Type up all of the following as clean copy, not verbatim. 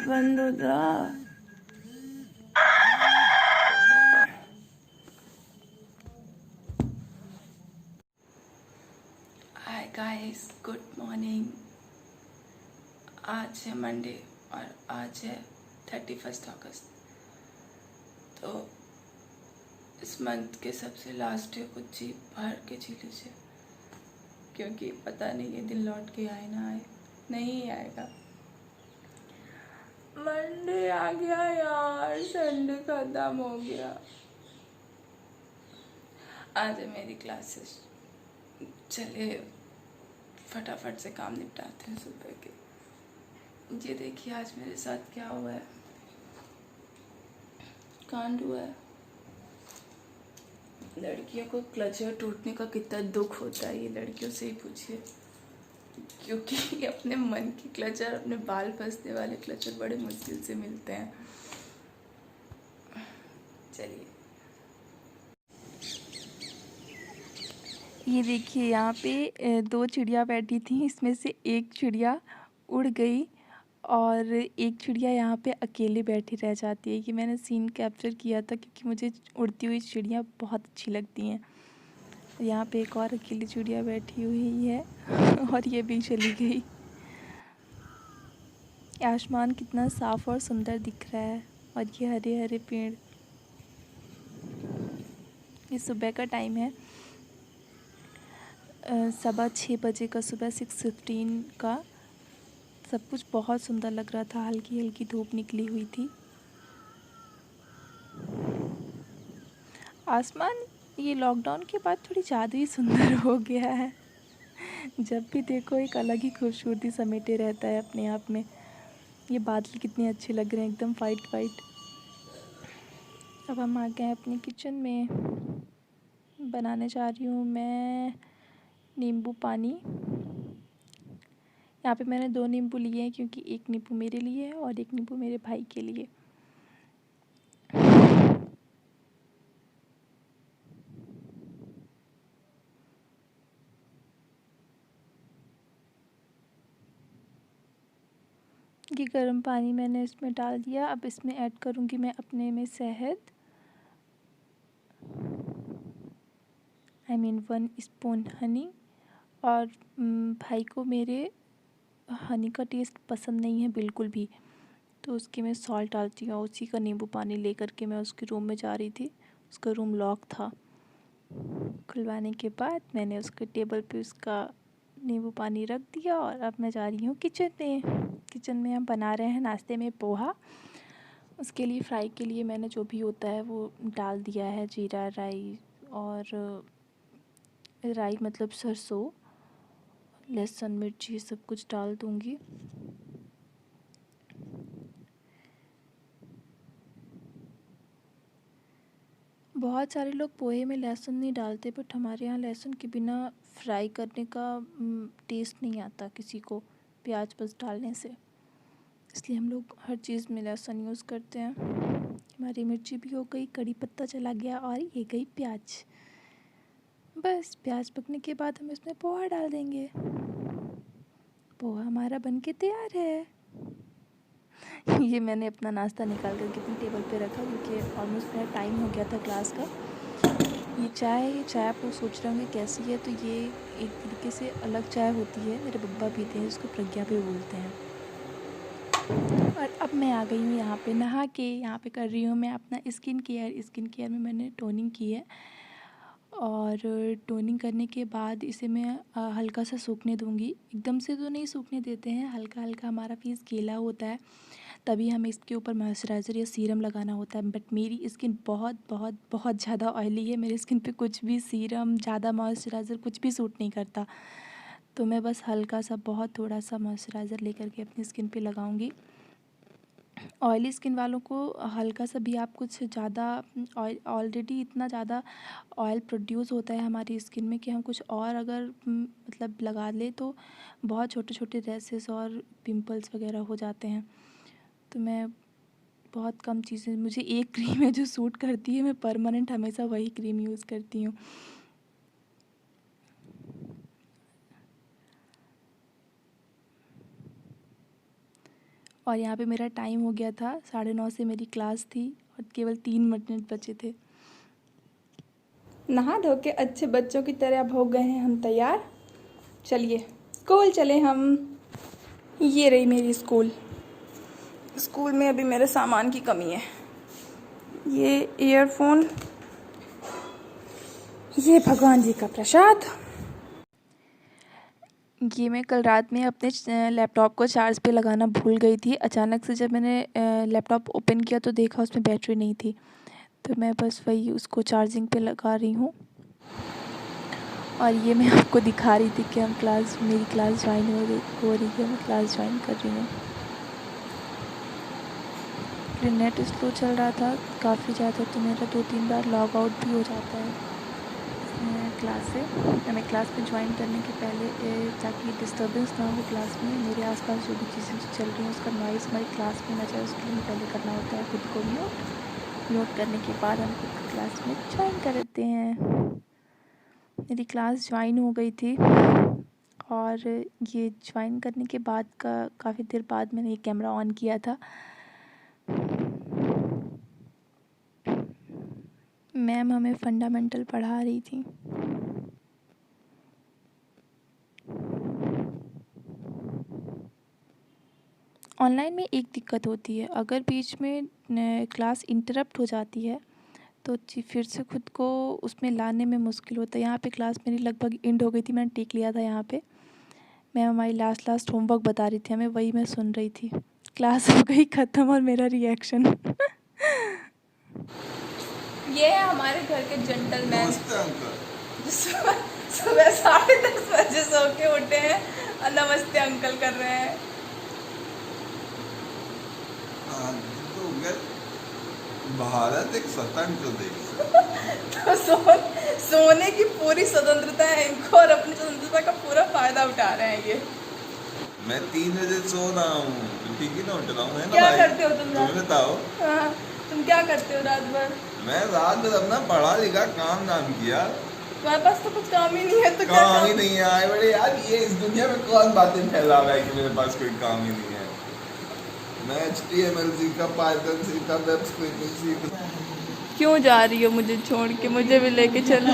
बंद हो जा। Hi guys, good morning. आज है मंडे और आज है 31 अगस्त। तो इस मंथ के सबसे लास्ट डे को जी भर के जी लीजिए, क्योंकि पता नहीं ये दिन लौट के आए ना आए। नहीं आएगा। मंडे आ गया यार, संडे खत्म हो गया। आज है मेरी क्लासेस। चले फटाफट से काम निपटाते हैं सुबह के। ये देखिए आज मेरे साथ क्या हुआ है, कांड हुआ है। लड़कियों को क्लचर टूटने का कितना दुख होता है, ये लड़कियों से ही पूछिए, क्योंकि अपने मन की क्लचर, अपने बाल फंसने वाले क्लचर बड़े मुश्किल से मिलते हैं। चलिए, ये देखिए यहाँ पे दो चिड़िया बैठी थी, इसमें से एक चिड़िया उड़ गई और एक चिड़िया यहाँ पे अकेले बैठी रह जाती है। ये मैंने सीन कैप्चर किया था क्योंकि मुझे उड़ती हुई चिड़िया बहुत अच्छी लगती हैं। यहाँ पे एक और अकेली चिड़िया बैठी हुई है और ये भी चली गई। आसमान कितना साफ और सुंदर दिख रहा है और ये हरे हरे पेड़। ये सुबह का टाइम है, 6:15 का, सुबह 6:15 का। सब कुछ बहुत सुंदर लग रहा था, हल्की हल्की धूप निकली हुई थी। आसमान ये लॉकडाउन के बाद थोड़ी ज़्यादा ही सुंदर हो गया है। जब भी देखो एक अलग ही खूबसूरती समेटे रहता है अपने आप में। ये बादल कितने अच्छे लग रहे हैं, एकदम वाइट वाइट। अब हम आ गए हैं अपने किचन में। बनाने जा रही हूँ मैं नींबू पानी। यहाँ पे मैंने 2 नींबू लिए हैं, क्योंकि एक नींबू मेरे लिए है और एक नींबू मेरे भाई के लिए। ये गर्म पानी मैंने इसमें डाल दिया। अब इसमें ऐड करूँगी मैं अपने में शहद, I mean 1 स्पून हनी। और भाई को मेरे हनी का टेस्ट पसंद नहीं है बिल्कुल भी, तो उसके मैं सॉल्ट डालती हूँ। उसी का नींबू पानी लेकर के मैं उसके रूम में जा रही थी। उसका रूम लॉक था। खुलवाने के बाद मैंने उसके टेबल पे उसका नींबू पानी रख दिया और अब मैं जा रही हूँ किचन में। किचन में हम बना रहे हैं नाश्ते में पोहा। उसके लिए फ्राई के लिए मैंने जो भी होता है वो डाल दिया है, जीरा, राई और राई मतलब सरसों, लहसुन, मिर्ची सब कुछ डाल दूँगी। बहुत सारे लोग पोहे में लहसुन नहीं डालते, बट हमारे यहाँ लहसुन के बिना फ्राई करने का टेस्ट नहीं आता किसी को, प्याज बस डालने से। इसलिए हम लोग हर चीज़ में लहसुन यूज़ करते हैं। हमारी मिर्ची भी हो गई, कड़ी पत्ता चला गया और ये गई प्याज। बस प्याज पकने के बाद हम इसमें पोहा डाल देंगे। पोहा हमारा बनके तैयार है। ये मैंने अपना नाश्ता निकाल कर के अपनी टेबल पे रखा, क्योंकि ऑलमोस्ट मेरा टाइम हो गया था क्लास का। ये चाय आप लोग सोच रहे होंगे कैसी है, तो ये एक तरीके से अलग चाय होती है। मेरे बब्बा पीते हैं, इसको प्रज्ञा भी बोलते हैं। और अब मैं आ गई हूँ यहाँ पे नहा के। यहाँ पे कर रही हूँ मैं अपना स्किन केयर में मैंने टोनिंग की है और टोनिंग करने के बाद इसे मैं हल्का सा सूखने दूँगी। एकदम से तो नहीं सूखने देते हैं, हल्का हल्का हमारा फेस गीला होता है तभी हमें इसके ऊपर मॉइस्चराइज़र या सीरम लगाना होता है। बट मेरी स्किन बहुत बहुत बहुत ज़्यादा ऑयली है। मेरी स्किन पे कुछ भी सीरम, ज़्यादा मॉइस्चराइज़र कुछ भी सूट नहीं करता। तो मैं बस हल्का सा, बहुत थोड़ा सा मॉइस्चराइज़र लेकर के अपनी स्किन पे लगाऊंगी। ऑयली स्किन वालों को हल्का सा भी आप कुछ ज़्यादा ऑयल, ऑलरेडी इतना ज़्यादा ऑयल प्रोड्यूस होता है हमारी स्किन में कि हम कुछ और अगर मतलब लगा ले तो बहुत छोटे छोटे रैसेस और पिंपल्स वगैरह हो जाते हैं। तो मैं बहुत कम चीज़ें, मुझे एक क्रीम है जो सूट करती है, मैं परमानेंट हमेशा वही क्रीम यूज़ करती हूँ। और यहाँ पे मेरा टाइम हो गया था, 9:30 से मेरी क्लास थी और केवल 3 मिनट बचे थे। नहा धो के अच्छे बच्चों की तरह अब हो गए हैं हम तैयार। चलिए स्कूल चले हम। ये रही मेरी स्कूल में अभी मेरे सामान की कमी है। ये ईयरफोन, ये भगवान जी का प्रसाद। ये मैं कल रात में अपने लैपटॉप को चार्ज पे लगाना भूल गई थी। अचानक से जब मैंने लैपटॉप ओपन किया तो देखा उसमें बैटरी नहीं थी, तो मैं बस वही उसको चार्जिंग पे लगा रही हूँ। और ये मैं आपको दिखा रही थी कि मेरी क्लास ज्वाइन हो रही है, मैं क्लास ज्वाइन कर रही हूँ। फिर नेट स्लो चल रहा था काफ़ी ज़्यादा, तो मेरा 2-3 बार लॉग आउट भी हो जाता है क्लास से। मैं क्लास में ज्वाइन करने के पहले ताकि डिस्टर्बेंस ना हो क्लास में, मेरे आसपास जो भी चीज़ें चल रही हैं उसका नॉइज़ हमारी क्लास में ना जाए, उसके लिए पहले करना होता है खुद को म्यूट करने के बाद हम खुद क्लास में ज्वाइन कर देते हैं। मेरी क्लास ज्वाइन हो गई थी और ये ज्वाइन करने के बाद काफ़ी देर बाद मैंने ये कैमरा ऑन किया था। मैम हमें फंडामेंटल पढ़ा रही थी। ऑनलाइन में एक दिक्कत होती है, अगर बीच में क्लास इंटरप्ट हो जाती है तो फिर से खुद को उसमें लाने में मुश्किल होता है। यहाँ पे क्लास मेरी लगभग एंड हो गई थी, मैंने टेक लिया था यहाँ पे। मैम हमारी लास्ट होमवर्क बता रही थी हमें, वही मैं सुन रही थी। क्लास हो गई ख़त्म और मेरा रिएक्शन। ये है हमारे घर के जेंटलमैन जो सुबह 10:30 बजे सो के उठे हैं और नमस्ते अंकल कर रहे हैं। भारत एक स्वतंत्र देश तो सोने की पूरी स्वतंत्रता है इनको और अपनी स्वतंत्रता का पूरा फायदा उठा रहे हैं ये। मैं 3 बजे सो रहा हूँ, ठीक ही ना उठ रहा हूँ। क्या करते हो तुम? तुम बताओ। हाँ, तुम क्या करते हो रात भर? मैं रात भर अपना पढ़ा लिखा काम नाम किया। तुम्हारे पास तो कुछ काम ही नहीं है, तो क्या काम ही नहीं है बड़े यार, ये इस दुनिया में कौन बातें फैला रहा है कि मेरे पास कोई काम ही नहीं है। मैं HTML सीखा, पाइथन सीखा, वेब स्क्रिप्टिंग सीखा। क्यों जा रही हो मुझे छोड़ के? मुझे भी लेके चलो।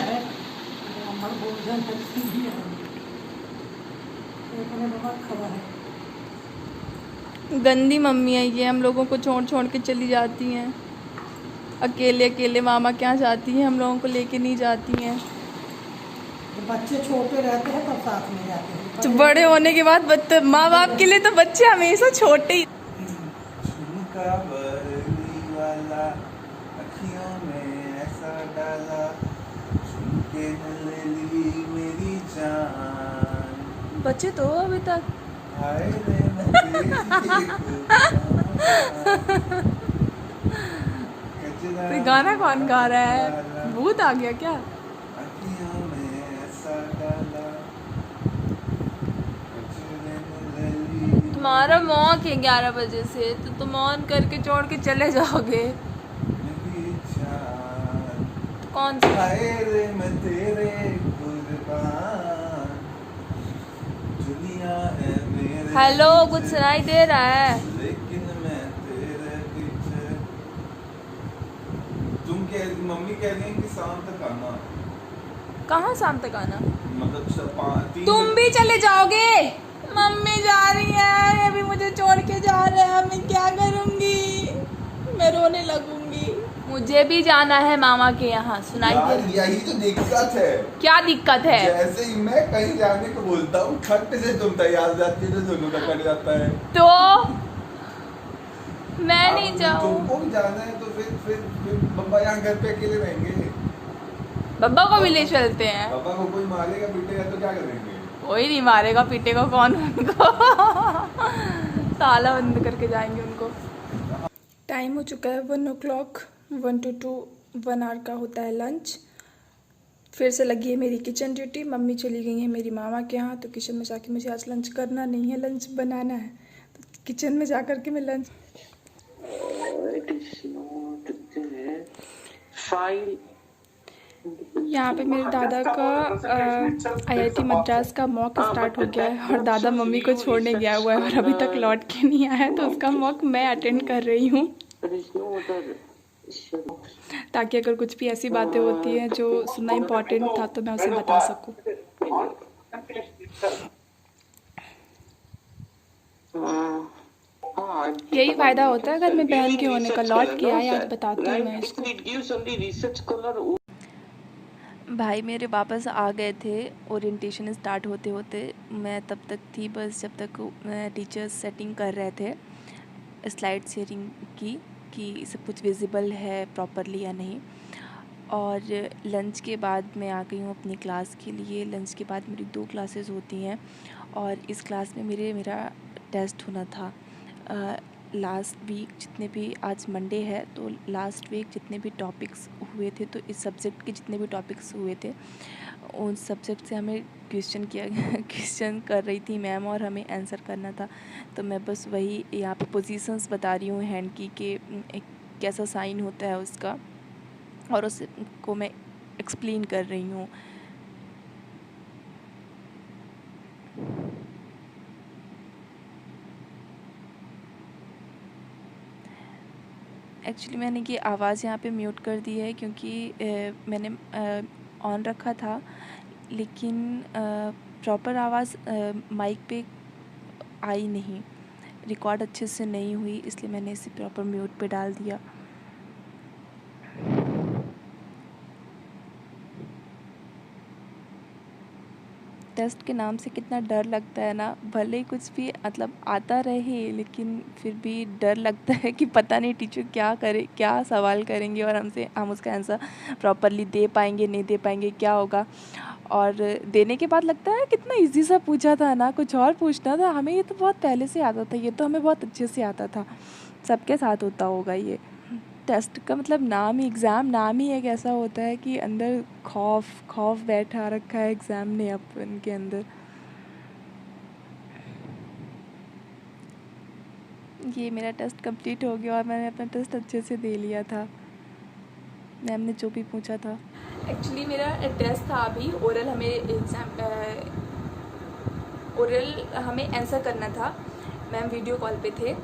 गंदी मम्मी है ये, हम लोगों को छोड़ के चली जाती हैं। अकेले मामा के यहाँ जाती हैं, हम लोगों को लेके नहीं जाती हैं। बच्चे छोटे रहते हैं तब साथ में जाते हैं, तो बड़े होने के बाद माँ बाप के लिए तो बच्चे हमेशा छोटे ही। बच्चे तो अभी तक तो गाना कौन गा रहा है? भूत आ गया क्या? तुम्हारा मॉक है 11 बजे से, तो तुम ऑन करके छोड़ के चले जाओगे। कौन सा? हेलो, कुछ सुनाई दे रहा है? लेकिन मैं तेरे पीछे। मम्मी कह रही है कि शाम तक आना। कहाँ शाम तक आना? मतलब तुम भी चले जाओगे? मम्मी जा रही है, ये भी मुझे छोड़ के जा रहे हैं, मैं क्या करूँगी? मैं रोने लगूंगी। मुझे भी जाना है मामा के यहाँ। सुनाई दे? यही तो दिक्कत है। क्या दिक्कत है? जैसे ही मैं कहीं जाने को बोलता हूँ, खट से तुम तैयार जाती है, दोनों का कट जाता है। तो मैं नहीं जाऊँ। तुमको भी जाना है तो फिर बब्बा यहाँ घर पे अकेले रहेंगे। बब्बा को भी ले चलते हैं। बब्बा को कोई मारेगा पीटेगा तो क्या करेंगे? कोई नहीं मारेगा पीटेगा कौन उनको। ताला बंद करके जाएंगे उनको। टाइम हो चुका है 1 o'clock, 1 to 2, 1 hour का होता है लंच। फिर से लगी है मेरी किचन ड्यूटी। मम्मी चली गई है मेरी मामा के यहाँ, तो किचन में जाके मुझे आज लंच करना नहीं है, लंच बनाना है। तो किचन में जा कर के मैं लंच फाइल यहाँ पे मेरे दादा का IIT मद्रास का मॉक स्टार्ट हो गया है और दादा मम्मी को छोड़ने गया हुआ है और अभी तक लौट के नहीं आया है, तो उसका मॉक मैं अटेंड कर रही हूँ ताकि अगर कुछ भी ऐसी बातें होती हैं जो सुनना इम्पोर्टेंट था तो मैं उसे बता सकूँ। यही फ़ायदा होता है अगर मैं बहन के होने का। लौट के आए, आज बताती हूँ मैं इसको। भाई मेरे वापस आ गए थे ओरिएंटेशन स्टार्ट होते होते। मैं तब तक थी बस जब तक टीचर्स सेटिंग कर रहे थे स्लाइड शेयरिंग की कि सब कुछ विजिबल है प्रॉपरली या नहीं। और लंच के बाद मैं आ गई हूँ अपनी क्लास के लिए। लंच के बाद मेरी 2 क्लासेस होती हैं और इस क्लास में मेरा टेस्ट होना था। लास्ट वीक जितने भी, आज मंडे है तो लास्ट वीक जितने भी टॉपिक्स हुए थे, तो इस सब्जेक्ट के जितने भी टॉपिक्स हुए थे उन सब्जेक्ट से हमें क्वेश्चन किया क्वेश्चन कर रही थी मैम और हमें आंसर करना था। तो मैं बस वही यहाँ पे पोजीशंस बता रही हूँ हैंड की कि एक कैसा साइन होता है उसका, और उसको मैं एक्सप्लेन कर रही हूँ। एक्चुअली मैंने ये आवाज़ यहाँ पे म्यूट कर दी है क्योंकि मैंने ऑन रखा था, लेकिन प्रॉपर आवाज़ माइक पे आई नहीं, रिकॉर्ड अच्छे से नहीं हुई, इसलिए मैंने इसे प्रॉपर म्यूट पे डाल दिया। टेस्ट के नाम से कितना डर लगता है ना, भले ही कुछ भी मतलब आता रहे लेकिन फिर भी डर लगता है कि पता नहीं टीचर क्या करे, क्या सवाल करेंगे और हम उसका आंसर प्रॉपरली दे पाएंगे नहीं दे पाएंगे, क्या होगा। और देने के बाद लगता है कितना इजी सा पूछा था ना, कुछ और पूछना था हमें, ये तो बहुत पहले से आता था, ये तो हमें बहुत अच्छे से आता था। सबके साथ होता होगा ये। टेस्ट का मतलब नाम ही, एग्ज़ाम नाम ही एक ऐसा होता है कि अंदर खौफ बैठा रखा है एग्ज़ाम ने अपन के अंदर। ये मेरा टेस्ट कंप्लीट हो गया और मैंने अपना टेस्ट अच्छे से दे लिया था, मैम ने जो भी पूछा था। एक्चुअली मेरा टेस्ट था अभी ओरल, हमें एग्ज़ाम ओरल हमें आंसर करना था। मैम वीडियो कॉल पे थे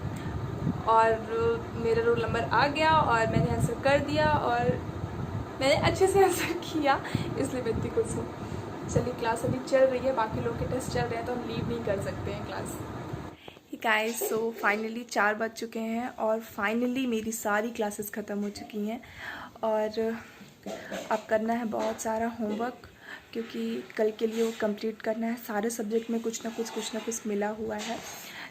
और मेरा रोल नंबर आ गया और मैंने आंसर कर दिया और मैंने अच्छे से आंसर किया, इसलिए मैं इतनी खुश हूँ। चलिए क्लास अभी चल रही है, बाकी लोग के टेस्ट चल रहे हैं तो हम लीव नहीं कर सकते हैं क्लास। गाइस सो फाइनली 4 बज चुके हैं और फाइनली मेरी सारी क्लासेस ख़त्म हो चुकी हैं और अब करना है बहुत सारा होमवर्क क्योंकि कल के लिए वो कंप्लीट करना है। सारे सब्जेक्ट में कुछ ना कुछ मिला हुआ है।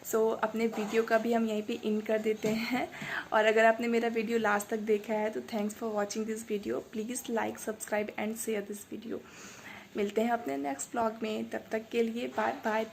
सो अपने वीडियो का भी हम यहीं पे इन कर देते हैं और अगर आपने मेरा वीडियो लास्ट तक देखा है तो thanks for watching this video. Please like, subscribe and share this video. मिलते हैं अपने नेक्स्ट ब्लॉग में, तब तक के लिए बाय बाय।